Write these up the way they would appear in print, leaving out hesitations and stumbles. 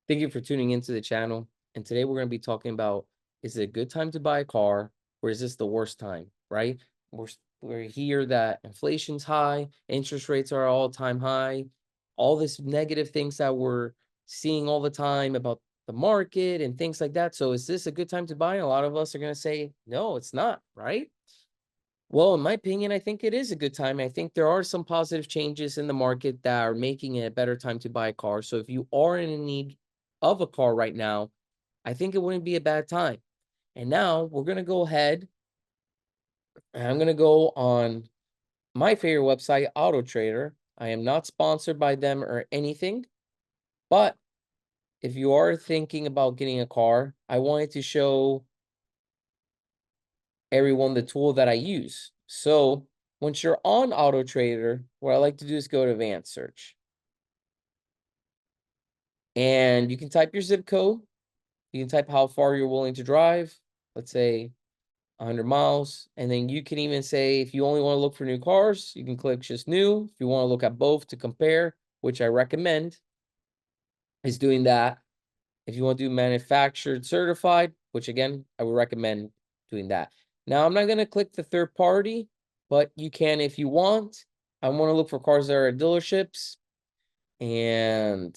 Thank you for tuning into the channel. And today we're going to be talking about, is it a good time to buy a car or is this the worst time, right? We're here that inflation's high, interest rates are all-time high, all this negative things that we're seeing all the time about the market and things like that. So is this a good time to buy? A lot of us are going to say, no, it's not, right? Well, in my opinion, I think it is a good time. I think there are some positive changes in the market that are making it a better time to buy a car. So if you are in need of a car right now, I think it wouldn't be a bad time. And now we're going to go ahead and I'm going to go on my favorite website, AutoTrader. I am not sponsored by them or anything, but if you are thinking about getting a car, I wanted to show everyone the tool that I use. So once you're on AutoTrader, what I like to do is go to advanced search. And you can type your zip code. You can type how far you're willing to drive. Let's say 100 miles. And then you can even say, if you only want to look for new cars, you can click just new. If you want to look at both to compare, which I recommend, is doing that. If you want to do manufactured certified, which again, I would recommend doing that. Now, I'm not going to click the third party, but you can if you want. I want to look for cars that are at dealerships. And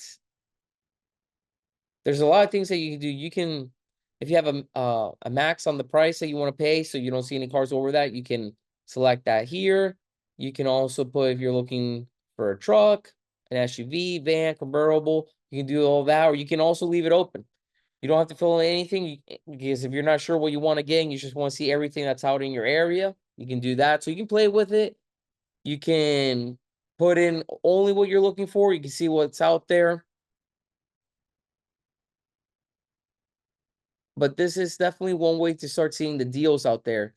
there's a lot of things that you can do. You can, if you have a max on the price that you want to pay, so you don't see any cars over that, you can select that here. You can also put, if you're looking for a truck, an SUV, van, convertible, you can do all that, or you can also leave it open. You don't have to fill in anything because if you're not sure what you want to get and you just want to see everything that's out in your area, you can do that. So you can play with it. You can put in only what you're looking for. You can see what's out there. But this is definitely one way to start seeing the deals out there.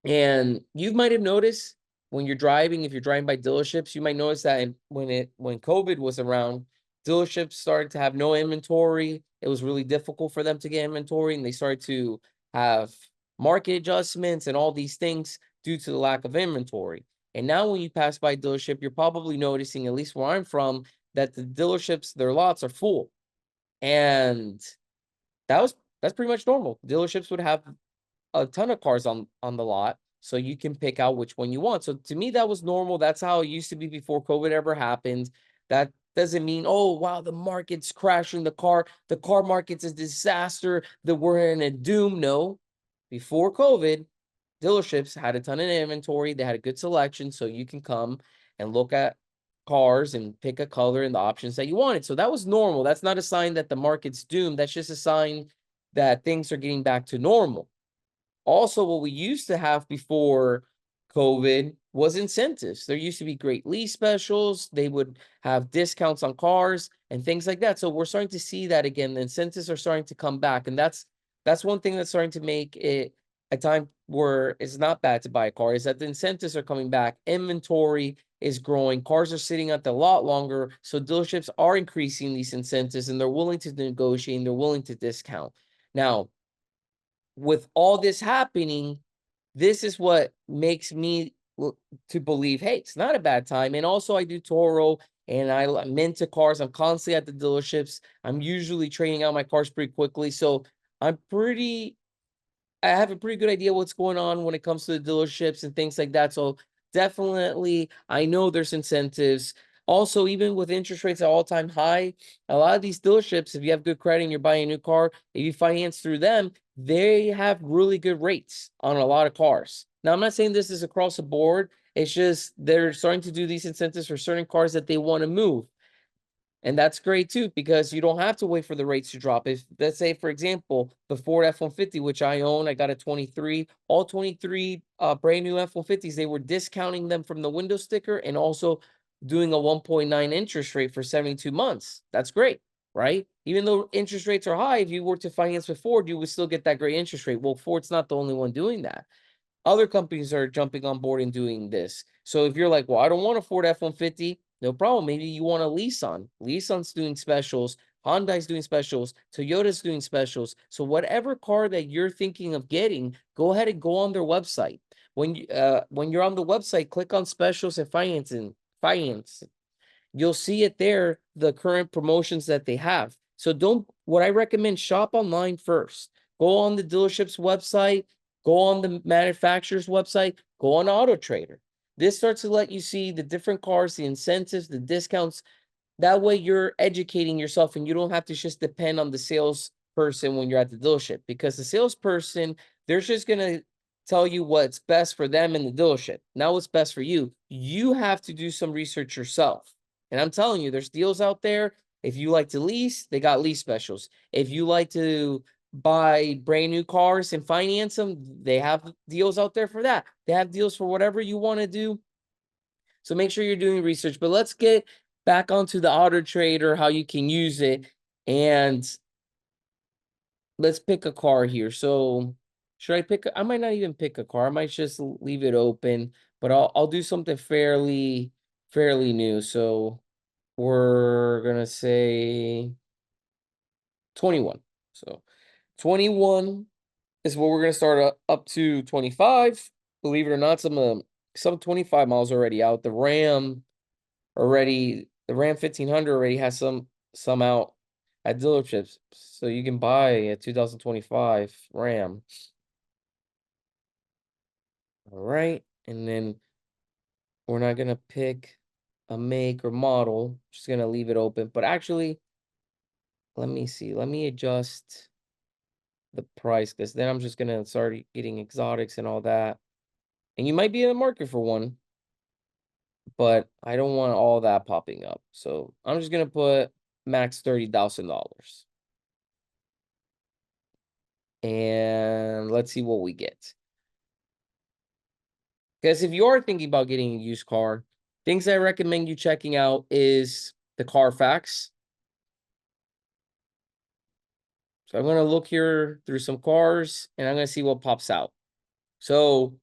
And you might have noticed when you're driving, if you're driving by dealerships, you might notice that when COVID was around, dealerships started to have no inventory. It was really difficult for them to get inventory, and they started to have market adjustments and all these things due to the lack of inventory. And now when you pass by a dealership, you're probably noticing, at least where I'm from, that the dealerships, their lots are full. And that's pretty much normal. Dealerships would have a ton of cars on the lot, so you can pick out which one you want. So to me, that was normal. That's how it used to be before COVID ever happened. That doesn't mean, oh wow, the market's crashing, the car market's a disaster, that we're in a doom. No, before COVID, dealerships had a ton of inventory. They had a good selection, so you can come and look at cars and pick a color and the options that you wanted. So that was normal. That's not a sign that the market's doomed. That's just a sign that things are getting back to normal. Also, what we used to have before COVID was incentives. There used to be great lease specials. They would have discounts on cars and things like that. So we're starting to see that again. The incentives are starting to come back. And that's one thing that's starting to make it a time where it's not bad to buy a car, is that the incentives are coming back. Inventory is growing. Cars are sitting at the lot longer. So dealerships are increasing these incentives and they're willing to negotiate and they're willing to discount. Now, with all this happening, this is what makes me to believe, hey, it's not a bad time. And also, I do Toro and I'm into cars. I'm constantly at the dealerships. I'm usually trading out my cars pretty quickly. So I have a pretty good idea what's going on when it comes to the dealerships and things like that. So definitely, I know there's incentives. Also, even with interest rates at all-time high, a lot of these dealerships, if you have good credit and you're buying a new car, if you finance through them, they have really good rates on a lot of cars. Now, I'm not saying this is across the board. It's just they're starting to do these incentives for certain cars that they want to move. And that's great too, because you don't have to wait for the rates to drop. If, let's say, for example, the Ford F-150, which I own, I got a 23, all 23 brand new F-150s, they were discounting them from the window sticker and also doing a 1.9 interest rate for 72 months. That's great, right? Even though interest rates are high, if you were to finance with Ford, you would still get that great interest rate. Well, Ford's not the only one doing that. Other companies are jumping on board and doing this. So if you're like, well, I don't want a Ford F-150, no problem. Maybe you want a Nissan. Nissan's doing specials. Hyundai's doing specials. Toyota's doing specials. So whatever car that you're thinking of getting, go ahead and go on their website. When you're on the website, click on specials and finance. You'll see it there, the current promotions that they have. So what I recommend, shop online first. Go on the dealership's website, go on the manufacturer's website, go on AutoTrader. This starts to let you see the different cars, the incentives, the discounts. That way you're educating yourself and you don't have to just depend on the salesperson when you're at the dealership, because the salesperson, they're just going to tell you what's best for them in the dealership. Now what's best for you. You have to do some research yourself. And I'm telling you, there's deals out there. If you like to lease, they got lease specials. If you like to buy brand new cars and finance them, they have deals out there for that. They have deals for whatever you want to do. So make sure you're doing research. But let's get back onto the AutoTrader, how you can use it. And let's pick a car here. So should I pick? I might not even pick a car. I might just leave it open, but I'll do something fairly new. So we're gonna say 21. So 21 is what we're gonna start up to 25. Believe it or not, some 25 miles already out. The Ram 1500 already has some out at dealerships, so you can buy a 2025 Ram. All right, and then we're not gonna pick a make or model, just gonna leave it open. But actually, let me see, let me adjust the price, because then I'm just gonna start getting exotics and all that. And you might be in the market for one, but I don't want all that popping up. So I'm just gonna put max $30,000. And let's see what we get. Because if you are thinking about getting a used car, things I recommend you checking out is the Carfax. So I'm going to look here through some cars and I'm going to see what pops out. So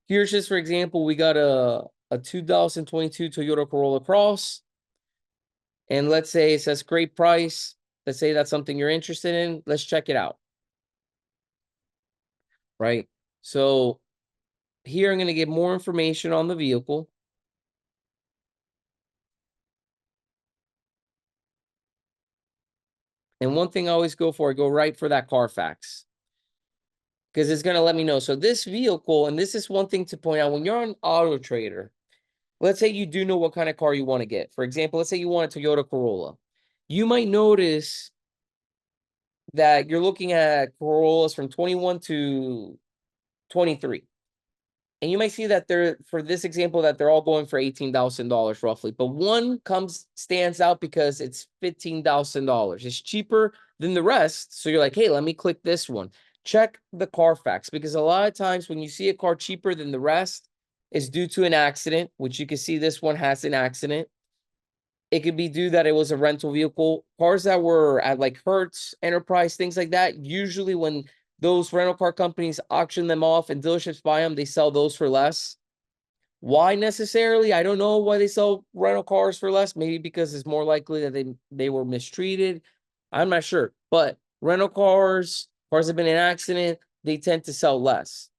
here's just, for example, we got a 2022 Toyota Corolla Cross. And let's say it says great price. Let's say that's something you're interested in. Let's check it out. Right? So here I'm going to get more information on the vehicle. And one thing I always go for, I go right for that Carfax, because it's going to let me know. So this vehicle, and this is one thing to point out, when you're on AutoTrader, let's say you do know what kind of car you want to get. For example, let's say you want a Toyota Corolla. You might notice that you're looking at Corollas from 21 to 23. And you might see that for this example, that they're all going for $18,000 roughly. But one stands out because it's $15,000. It's cheaper than the rest. So you're like, hey, let me click this one. Check the Carfax, because a lot of times when you see a car cheaper than the rest, it's due to an accident, which you can see this one has an accident. It could be due that it was a rental vehicle. Cars that were at like Hertz, Enterprise, things like that, usually when those rental car companies auction them off and dealerships buy them, they sell those for less. Why necessarily? I don't know why they sell rental cars for less. Maybe because it's more likely that they were mistreated. I'm not sure. But rental cars have been in an accident, they tend to sell less.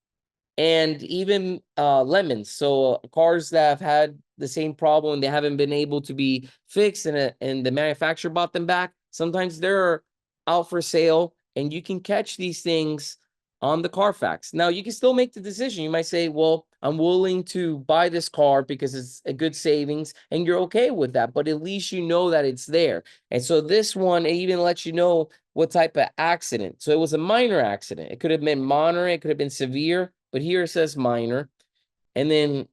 And even lemons. So cars that have had the same problem and they haven't been able to be fixed, and the manufacturer bought them back, sometimes they're out for sale, and you can catch these things on the Carfax. Now, you can still make the decision. You might say, well, I'm willing to buy this car because it's a good savings, and you're okay with that, but at least you know that it's there. And so this one, it even lets you know what type of accident. So it was a minor accident. It could have been moderate, it could have been severe, but here it says minor. And then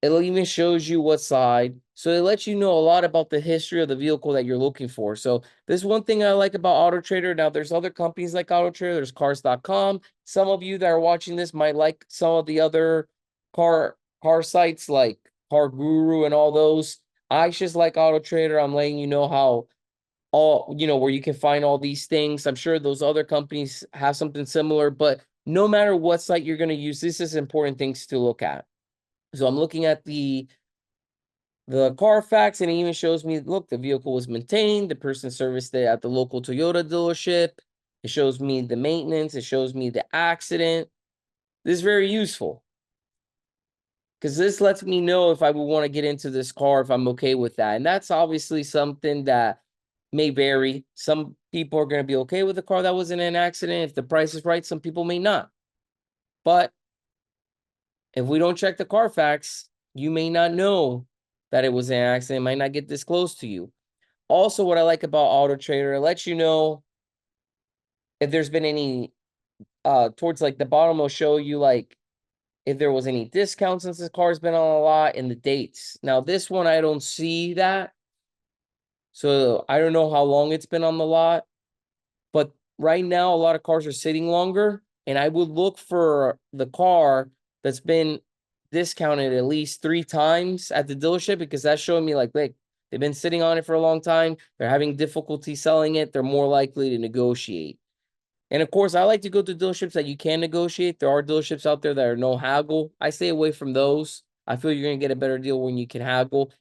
it even shows you what side. So it lets you know a lot about the history of the vehicle that you're looking for. So this is one thing I like about AutoTrader. Now, there's other companies like AutoTrader. There's cars.com. Some of you that are watching this might like some of the other car sites like Car Guru and all those. I just like AutoTrader. I'm letting you know how where you can find all these things. I'm sure those other companies have something similar, but no matter what site you're going to use, this is important things to look at. So I'm looking at the Carfax, and it even shows me, look, the vehicle was maintained, the person serviced it at the local Toyota dealership. It shows me the maintenance, it shows me the accident. This is very useful, because this lets me know if I would want to get into this car, if I'm okay with that. And that's obviously something that may vary. Some people are going to be okay with a car that was in an accident. If the price is right, some people may not. But if we don't check the Carfax, you may not know that it was an accident. It might not get disclosed to you. Also, what I like about AutoTrader, it lets you know if there's been any, towards like the bottom, will show you like if there was any discounts since this car's been on a lot and the dates. Now, this one, I don't see that. So I don't know how long it's been on the lot. But right now, a lot of cars are sitting longer. And I would look for the car that's been discounted at least 3 times at the dealership, because that's showing me like, they've been sitting on it for a long time. They're having difficulty selling it. They're more likely to negotiate. And of course, I like to go to dealerships that you can negotiate. There are dealerships out there that are no haggle. I stay away from those. I feel you're going to get a better deal when you can haggle.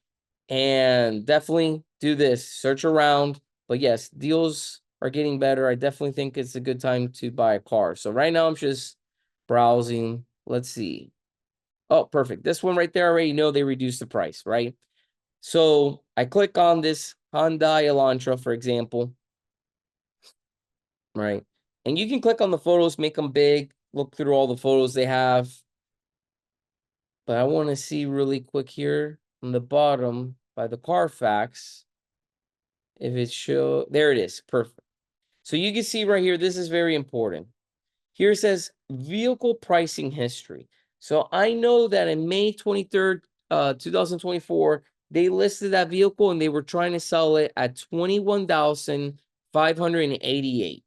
And definitely do this. Search around. But yes, deals are getting better. I definitely think it's a good time to buy a car. So right now I'm just browsing. Let's see. Oh, perfect. This one right there, I already know they reduced the price, right? So I click on this Hyundai Elantra, for example. Right. And you can click on the photos, make them big, look through all the photos they have. But I want to see really quick here on the bottom by the Carfax. If it show, there it is. Perfect. So you can see right here, this is very important. Here it says vehicle pricing history. So I know that in May 23rd, 2024, they listed that vehicle and they were trying to sell it at $21,588.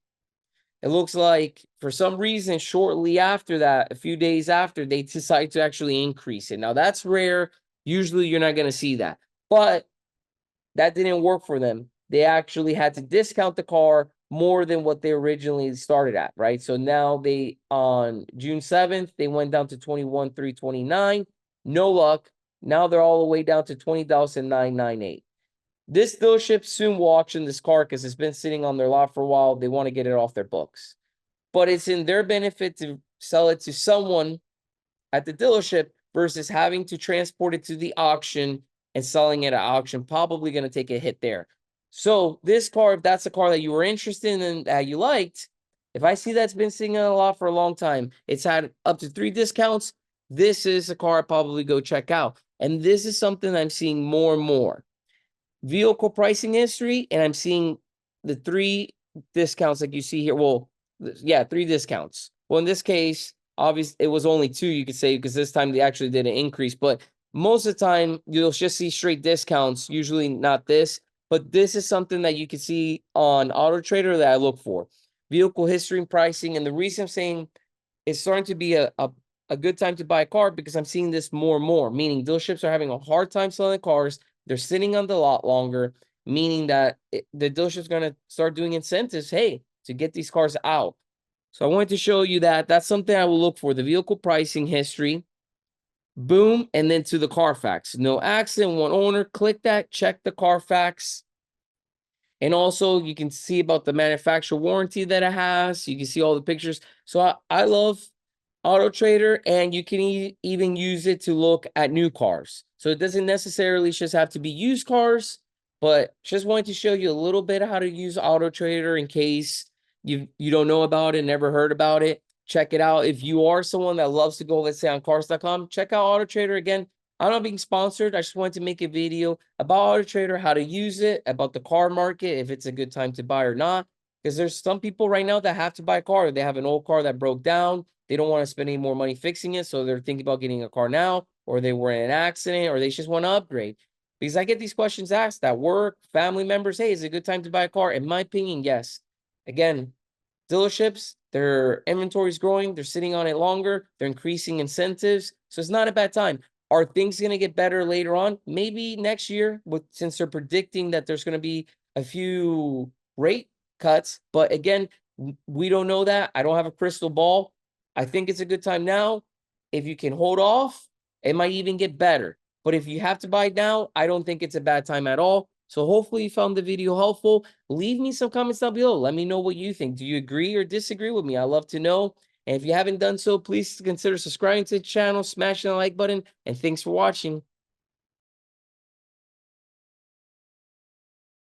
It looks like for some reason, shortly after that, a few days after, they decide to actually increase it. Now, that's rare. Usually, you're not going to see that. But that didn't work for them. They actually had to discount the car more than what they originally started at, right? So now they, on June 7th, they went down to 21,329. No luck. Now they're all the way down to 20,998. This dealership soon will auction this car because it's been sitting on their lot for a while. They want to get it off their books. But it's in their benefit to sell it to someone at the dealership versus having to transport it to the auction and selling it at auction. Probably going to take a hit there. So this car, if that's a car that you were interested in and that you liked, if I see that's been sitting on a lot for a long time, it's had up to 3 discounts, this is a car I'd probably go check out. And this is something I'm seeing more and more. Vehicle pricing history, and I'm seeing the 3 discounts like you see here. Well, yeah, 3 discounts. Well, in this case, obviously, it was only 2, you could say, because this time they actually did an increase. But most of the time, you'll just see straight discounts, usually not this. But this is something that you can see on AutoTrader that I look for. Vehicle history and pricing. And the reason I'm saying it's starting to be a good time to buy a car, because I'm seeing this more and more, meaning dealerships are having a hard time selling cars. They're sitting on the lot longer, meaning that the dealership's going to start doing incentives, hey, to get these cars out. So I wanted to show you that. That's something I will look for, the vehicle pricing history. Boom, and then to the Carfax. No accident, 1 owner. Click that, check the Carfax. And also, you can see about the manufacturer warranty that it has. You can see all the pictures. So I love AutoTrader, and you can even use it to look at new cars. So it doesn't necessarily just have to be used cars, but just wanted to show you a little bit of how to use AutoTrader in case you don't know about it, never heard about it. Check it out. If you are someone that loves to go, let's say, on cars.com, check out AutoTrader. Again, I'm not being sponsored. I just wanted to make a video about AutoTrader, how to use it, about the car market, if it's a good time to buy or not. Because there's some people right now that have to buy a car. They have an old car that broke down. They don't want to spend any more money fixing it, so they're thinking about getting a car now, or they were in an accident, or they just want to upgrade. Because I get these questions asked at work, family members, hey, is it a good time to buy a car? In my opinion, yes. Again, dealerships, their inventory is growing. They're sitting on it longer. They're increasing incentives. So it's not a bad time. Are things going to get better later on? Maybe next year, since they're predicting that there's going to be a few rate cuts. But again, we don't know that. I don't have a crystal ball. I think it's a good time now. If you can hold off, it might even get better. But if you have to buy now, I don't think it's a bad time at all. So hopefully you found the video helpful. Leave me some comments down below. Let me know what you think. Do you agree or disagree with me? I love to know. And if you haven't done so, please consider subscribing to the channel, smashing the like button, and thanks for watching.